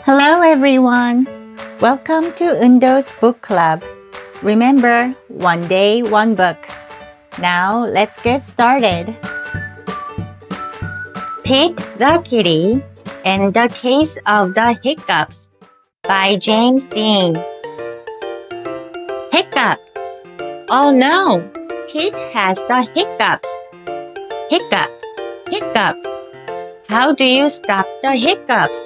Hello everyone! Welcome to Eundo's Book Club. Remember, one day, one book. Now let's get started. Pete the Kitty and the Case of the Hiccups by James Dean. Hiccup! Oh no! Pete has the hiccups. Hiccup! Hiccup! How do you stop the hiccups?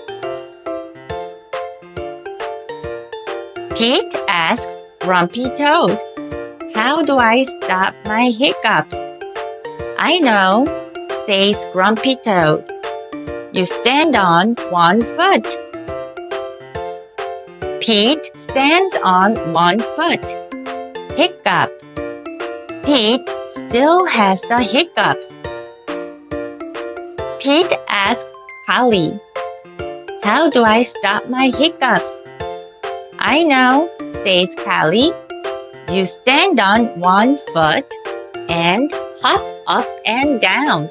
Pete asks Grumpy Toad, "How do I stop my hiccups?" "I know," says Grumpy Toad. "You stand on one foot." Pete stands on one foot. Hiccup. Pete still has the hiccups. Pete asks Callie, "How do I stop my hiccups?" "I know," says Callie. "You stand on one foot and hop up and down."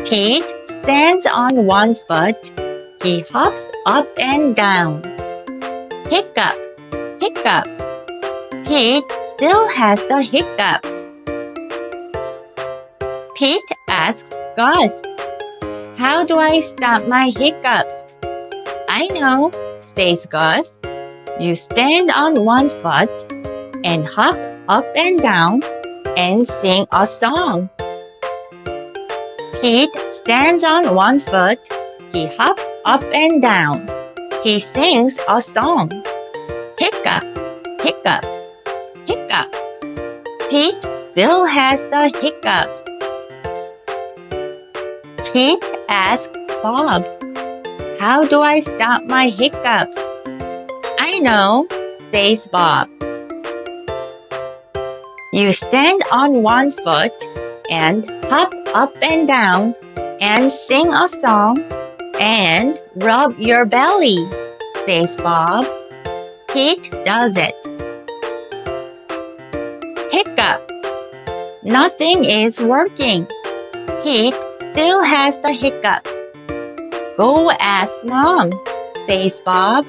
Pete stands on one foot. He hops up and down. Hiccup, hiccup. Pete still has the hiccups. Pete asks Gus, "How do I stop my hiccups?" "I know," says Gus. "You stand on one foot and hop up and down and sing a song." Pete stands on one foot. He hops up and down. He sings a song. Hiccup, hiccup, hiccup. Pete still has the hiccups. Pete asks Bob, "How do I stop my hiccups?" "I know," says Bob. "You stand on one foot and hop up and down and sing a song and rub your belly," says Bob. Pete does it. Hiccup. Nothing is working. Pete still has the hiccups. "Go ask Mom," says Bob.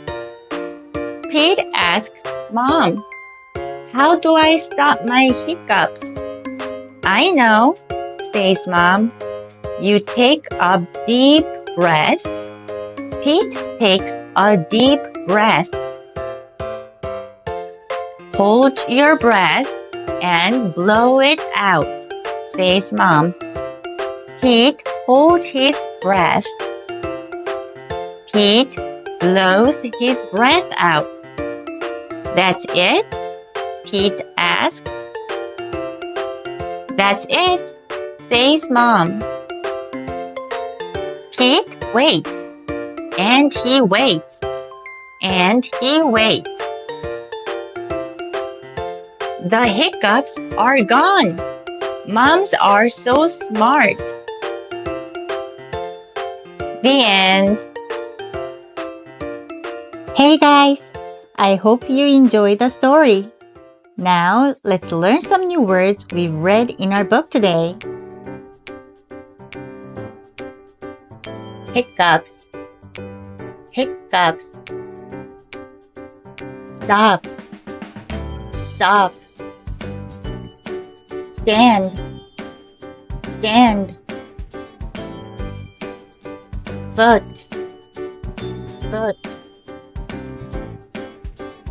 Pete asks Mom, "How do I stop my hiccups?" "I know," says Mom. "You take a deep breath." Pete takes a deep breath. "Hold your breath and blow it out," says Mom. Pete holds his breath. Pete blows his breath out. "That's it?" Pete asks. "That's it," says Mom. Pete waits, and he waits, and he waits. The hiccups are gone. Moms are so smart. The end. Hey guys, I hope you enjoyed the story. Now let's learn some new words we've read in our book today. Hiccups, hiccups. Stop, stop. Stand, stand. Foot, foot.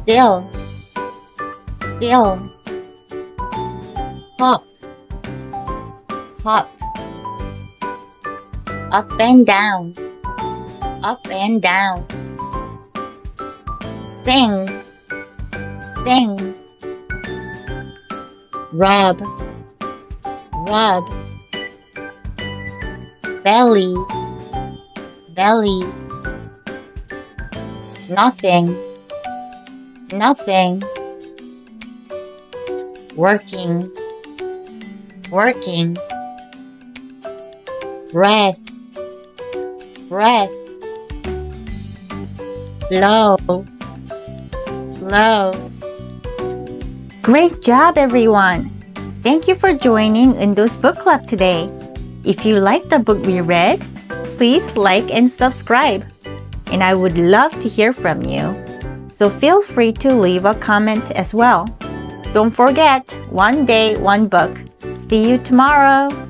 Still, still. Hop, hop. Up and down, up and down. Sing, sing. Rub, rub. Belly, belly. Nothing, nothing. Working, working. Breath, breath. Blow, blow. Great job, everyone! Thank you for joining Eundo's Book Club today. If you liked the book we read, please like and subscribe. and I would love to hear from you. So feel free to leave a comment as well. Don't forget, one day, one book. See you tomorrow.